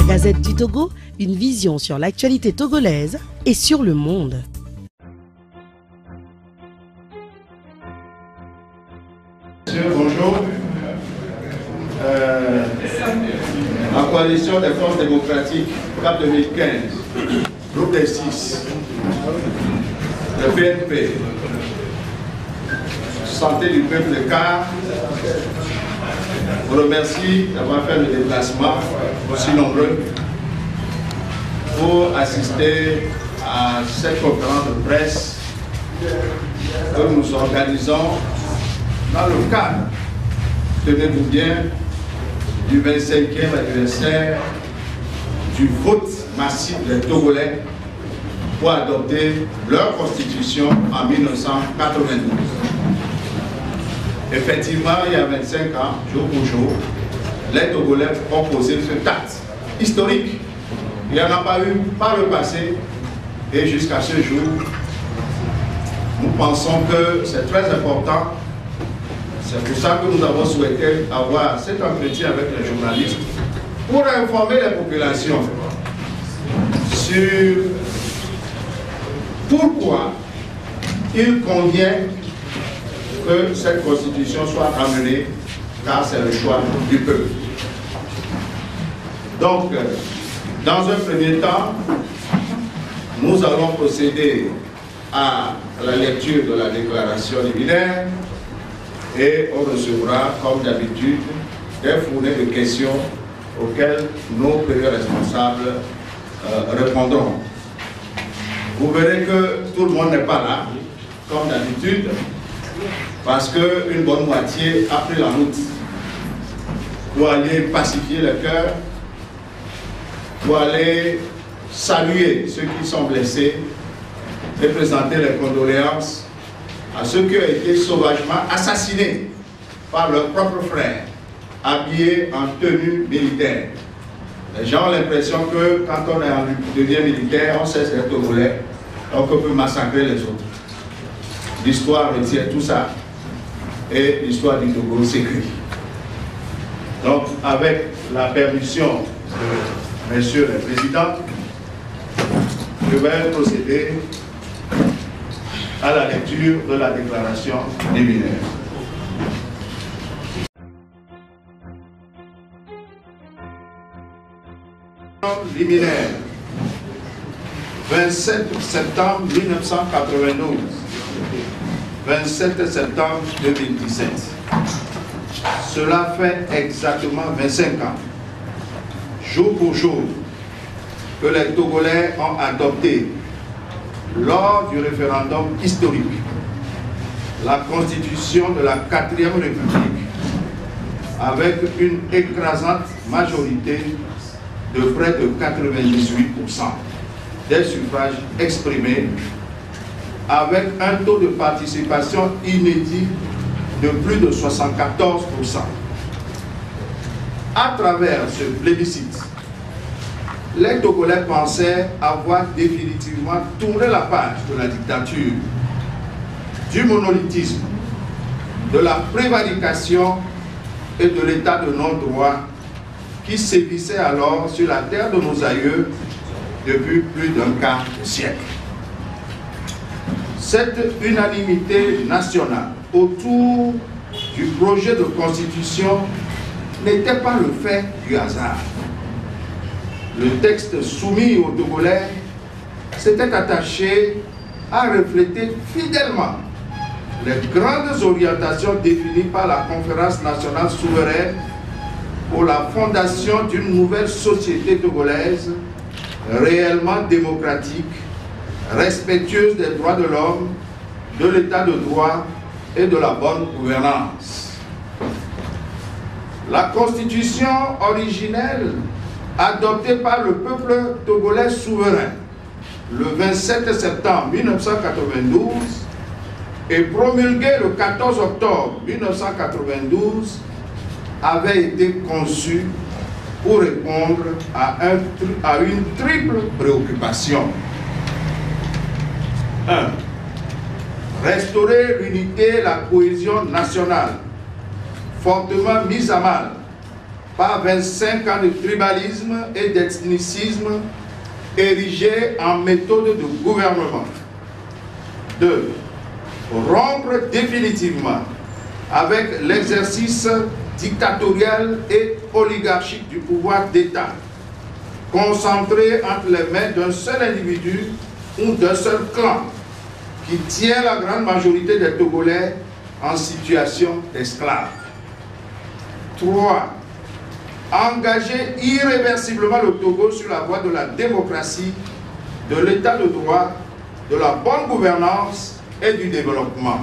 Gazette du Togo, une vision sur l'actualité togolaise et sur le monde. Monsieur, bonjour. La coalition des forces démocratiques CAP 2015, groupe des 6, le PNP, Santé du peuple de CAR, vous remercie d'avoir fait le déplacement aussi nombreux pour assister à cette conférence de presse que nous organisons dans le cadre, tenez-vous bien, du 25e anniversaire du vote massif des Togolais pour adopter leur constitution en 1992. Effectivement, il y a 25 ans, jour pour jour, les Togolais ont posé ce acte historique. Il n'y en a pas eu par le passé et jusqu'à ce jour, nous pensons que c'est très important. C'est pour ça que nous avons souhaité avoir cet entretien avec les journalistes pour informer les populations sur pourquoi il convient que cette constitution soit amenée, car c'est le choix du peuple. Donc, dans un premier temps, nous allons procéder à la lecture de la déclaration liminaire et on recevra, comme d'habitude, des fournées de questions auxquelles nos premiers responsables répondront. Vous verrez que tout le monde n'est pas là, comme d'habitude, parce qu'une bonne moitié a pris la route pour aller pacifier le cœur, pour aller saluer ceux qui sont blessés et présenter les condoléances à ceux qui ont été sauvagement assassinés par leurs propres frères, habillés en tenue militaire. Les gens ont l'impression que quand on est en tenue militaire, on cesse d'être Togolais, donc on peut massacrer les autres. L'histoire retient tout ça et l'histoire du Togo s'écrit. Donc, avec la permission de messieurs les présidents, je vais procéder à la lecture de la déclaration liminaire. Liminaire, 27 septembre 1992, 27 septembre 2017. Cela fait exactement 25 ans, jour pour jour, que les Togolais ont adopté lors du référendum historique la constitution de la 4e République avec une écrasante majorité de près de 98% des suffrages exprimés, avec un taux de participation inédit de plus de 74%. À travers ce plébiscite, les Togolais pensaient avoir définitivement tourné la page de la dictature, du monolithisme, de la prévarication et de l'état de non-droit qui sévissait alors sur la terre de nos aïeux depuis plus d'un quart de siècle. Cette unanimité nationale autour du projet de constitution n'était pas le fait du hasard. Le texte soumis aux Togolais s'était attaché à refléter fidèlement les grandes orientations définies par la Conférence nationale souveraine pour la fondation d'une nouvelle société togolaise réellement démocratique, respectueuse des droits de l'homme, de l'état de droit et de la bonne gouvernance. La constitution originelle adoptée par le peuple togolais souverain le 27 septembre 1992 et promulguée le 14 octobre 1992 avait été conçue pour répondre à une triple préoccupation. 1. Restaurer l'unité et la cohésion nationale, fortement mise à mal par 25 ans de tribalisme et d'ethnicisme érigés en méthode de gouvernement. 2. Rompre définitivement avec l'exercice dictatorial et oligarchique du pouvoir d'État, concentré entre les mains d'un seul individu ou d'un seul clan, qui tient la grande majorité des Togolais en situation d'esclaves. 3. Engager irréversiblement le Togo sur la voie de la démocratie, de l'état de droit, de la bonne gouvernance et du développement.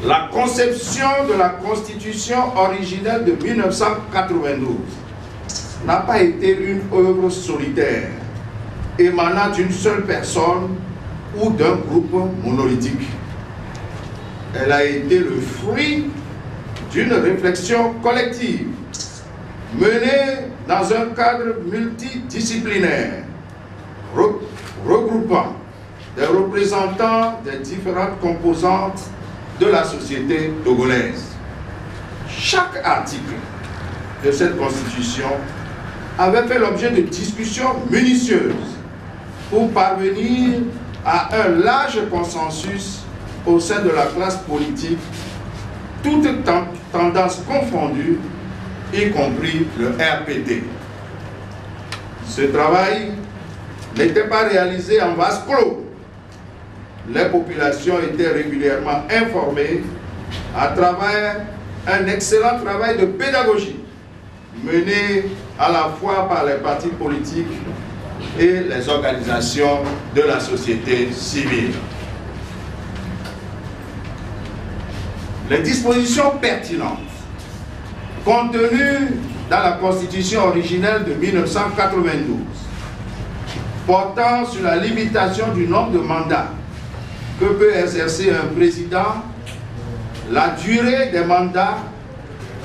La conception de la Constitution originelle de 1992 n'a pas été une œuvre solitaire, émanant d'une seule personne ou d'un groupe monolithique. Elle a été le fruit d'une réflexion collective menée dans un cadre multidisciplinaire, regroupant des représentants des différentes composantes de la société togolaise. Chaque article de cette constitution avait fait l'objet de discussions minutieuses pour parvenir à un large consensus au sein de la classe politique, toutes tendances confondues, y compris le RPT. Ce travail n'était pas réalisé en vase clos. Les populations étaient régulièrement informées à travers un excellent travail de pédagogie mené à la fois par les partis politiques et les organisations de la société civile. Les dispositions pertinentes contenues dans la Constitution originelle de 1992 portant sur la limitation du nombre de mandats que peut exercer un président, la durée des mandats,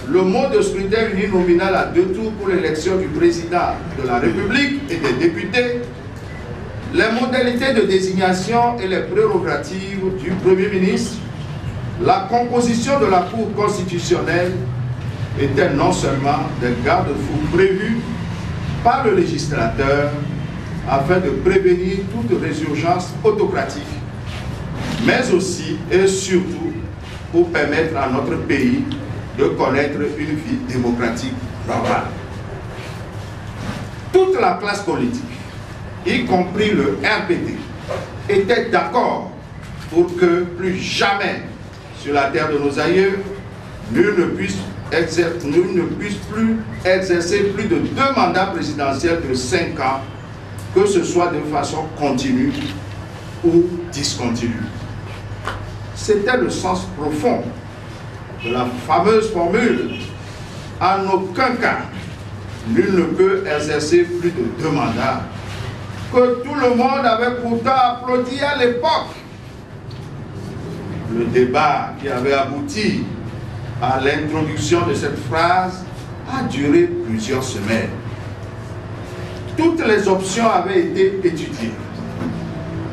le mode de scrutin uninominal à 2 tours pour l'élection du président de la République et des députés, les modalités de désignation et les prérogatives du Premier ministre, la composition de la Cour constitutionnelle étaient non seulement des garde-fous prévus par le législateur afin de prévenir toute résurgence autocratique, mais aussi et surtout pour permettre à notre pays de connaître une vie démocratique normale. Toute la classe politique, y compris le RPT, était d'accord pour que plus jamais sur la terre de nos aïeux, nul ne puisse plus exercer plus de 2 mandats présidentiels de 5 ans, que ce soit de façon continue ou discontinue. C'était le sens profond de la fameuse formule « En aucun cas, nul ne peut exercer plus de 2 mandats », que tout le monde avait pourtant applaudi à l'époque. Le débat qui avait abouti à l'introduction de cette phrase a duré plusieurs semaines. Toutes les options avaient été étudiées.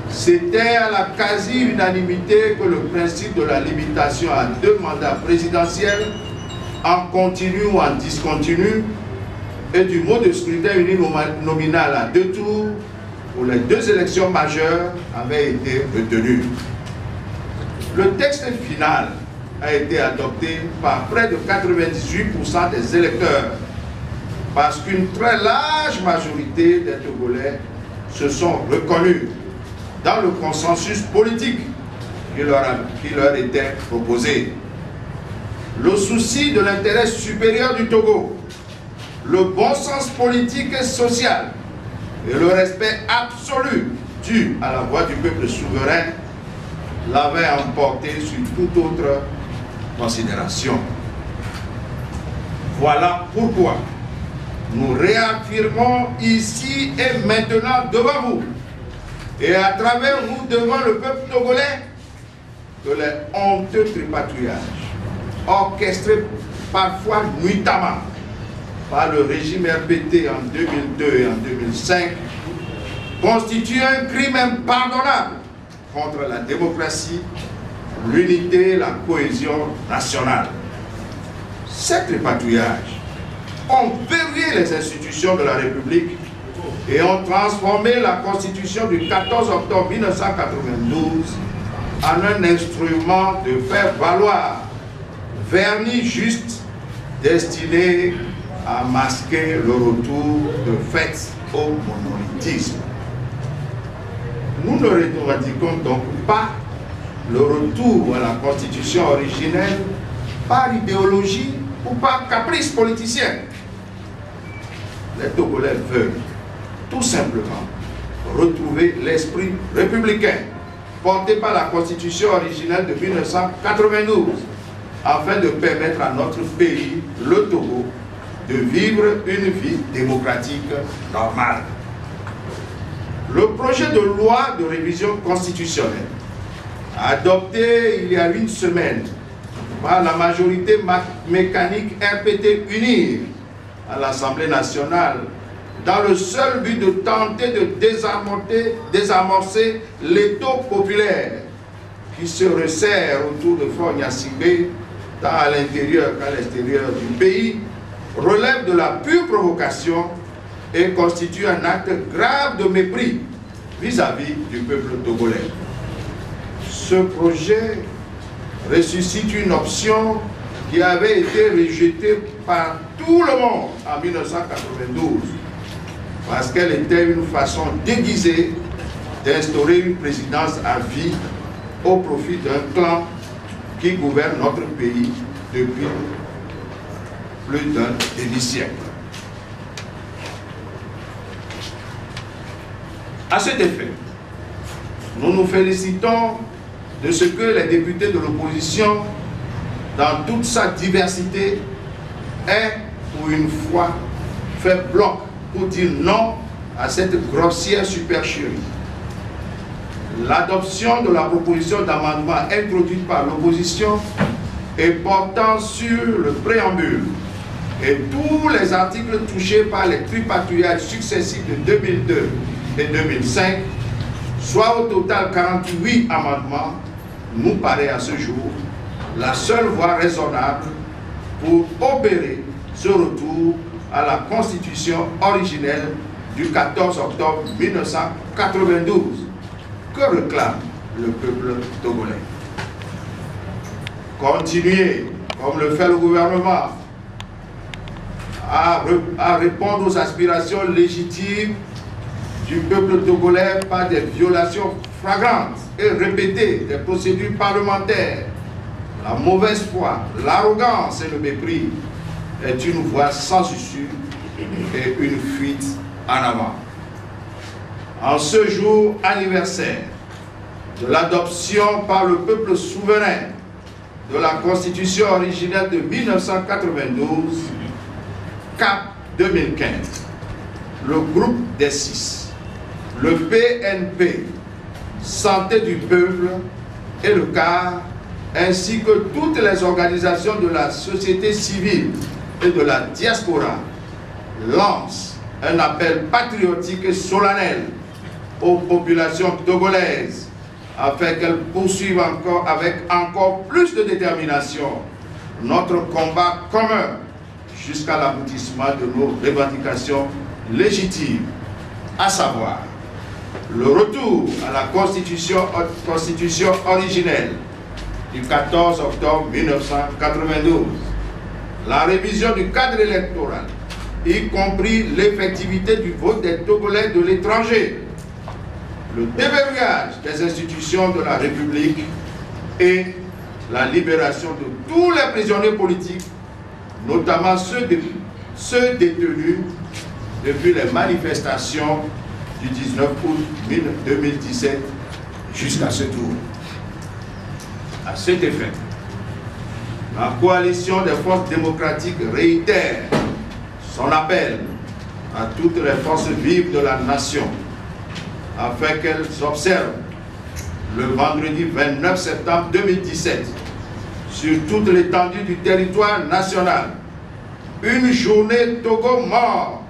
C'était à la quasi-unanimité que le principe de la limitation à 2 mandats présidentiels, en continu ou en discontinu, et du mode de scrutin uninominal à 2 tours pour les 2 élections majeures avait été retenu. Le texte final a été adopté par près de 98% des électeurs, parce qu'une très large majorité des Togolais se sont reconnus dans le consensus politique qui leur était proposé. Le souci de l'intérêt supérieur du Togo, le bon sens politique et social et le respect absolu dû à la voix du peuple souverain l'avaient emporté sur toute autre considération. Voilà pourquoi nous réaffirmons ici et maintenant devant vous et à travers vous devant le peuple togolais que les honteux tripatouillages orchestrés parfois nuitamment par le régime RPT en 2002 et en 2005 constituent un crime impardonnable contre la démocratie, l'unité et la cohésion nationale. Ces tripatouillages ont verrouillé les institutions de la République et ont transformé la Constitution du 14 octobre 1992 en un instrument de faire valoir, vernis juste, destiné à masquer le retour de fait au monolithisme. Nous ne revendiquons donc pas le retour à la Constitution originelle par idéologie ou par caprice politicien. Les Togolais veulent tout simplement retrouver l'esprit républicain porté par la Constitution originelle de 1992 afin de permettre à notre pays, le Togo, de vivre une vie démocratique normale. Le projet de loi de révision constitutionnelle, adopté il y a une semaine par la majorité mécanique RPT UNIR à l'Assemblée nationale, dans le seul but de tenter de désamorcer l'étau populaire qui se resserre autour de Fort Gnassingbé, tant à l'intérieur qu'à l'extérieur du pays, relève de la pure provocation et constitue un acte grave de mépris vis-à-vis du peuple togolais. Ce projet ressuscite une option qui avait été rejetée par tout le monde en 1992 parce qu'elle était une façon déguisée d'instaurer une présidence à vie au profit d'un clan qui gouverne notre pays depuis plus d'un demi-siècle. À cet effet, nous nous félicitons de ce que les députés de l'opposition, dans toute sa diversité, aient pour une fois fait bloc pour dire non à cette grossière supercherie. L'adoption de la proposition d'amendement introduite par l'opposition et portant sur le préambule et tous les articles touchés par les tripatouillages successifs de 2002 et 2005, soit au total 48 amendements, nous paraît à ce jour la seule voie raisonnable pour opérer ce retour à la Constitution originelle du 14 octobre 1992 que réclame le peuple togolais. Continuer, comme le fait le gouvernement, à répondre aux aspirations légitimes du peuple togolais par des violations flagrantes et répétées des procédures parlementaires, la mauvaise foi, l'arrogance et le mépris est une voie sans issue et une fuite en avant. En ce jour anniversaire de l'adoption par le peuple souverain de la Constitution originelle de 1992, CAP 2015, le groupe des 6, le PNP, Santé du Peuple et le CAR, ainsi que toutes les organisations de la société civile et de la diaspora, lancent un appel patriotique et solennel aux populations togolaises afin qu'elles poursuivent encore avec encore plus de détermination notre combat commun jusqu'à l'aboutissement de nos revendications légitimes, à savoir le retour à la Constitution originelle du 14 octobre 1992, la révision du cadre électoral, y compris l'effectivité du vote des Togolais de l'étranger, le déverrouillage des institutions de la République et la libération de tous les prisonniers politiques, notamment ceux détenus depuis les manifestations du 19 août 2017 jusqu'à ce jour. À cet effet, la coalition des forces démocratiques réitère son appel à toutes les forces vives de la nation afin qu'elles observent le vendredi 29 septembre 2017 sur toute l'étendue du territoire national une journée Togo mort,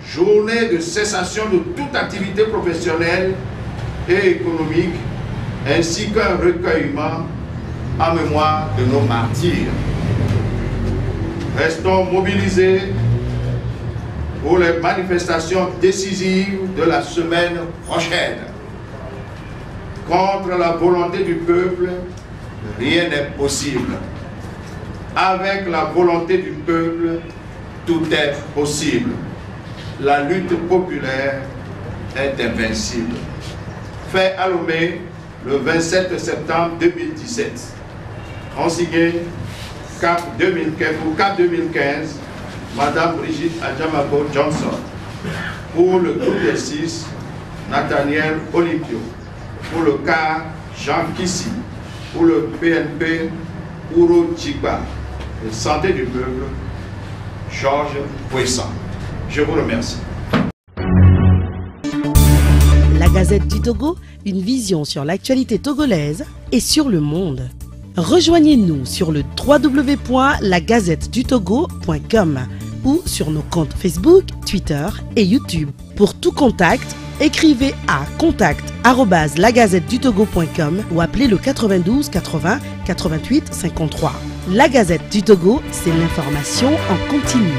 journée de cessation de toute activité professionnelle et économique, ainsi qu'un recueillement en mémoire de nos martyrs. Restons mobilisés pour les manifestations décisives de la semaine prochaine. Contre la volonté du peuple, rien n'est possible. Avec la volonté du peuple, tout est possible. La lutte populaire est invincible. Fait à Lomé le 27 septembre 2017. En signé CAP 2015, Madame Brigitte Adjamako Johnson. Pour le groupe des 6, Nathaniel Olympio. Pour le cas, Jean Kissi. Pour le PNP, Ouro Tchikba. Et Santé du peuple, Georges Puissant. Je vous remercie. La Gazette du Togo, une vision sur l'actualité togolaise et sur le monde. Rejoignez-nous sur le www.lagazettedutogo.com ou sur nos comptes Facebook, Twitter et YouTube. Pour tout contact, écrivez à contact@lagazettedutogo.com ou appelez le 92 80 88 53. La Gazette du Togo, c'est l'information en continu.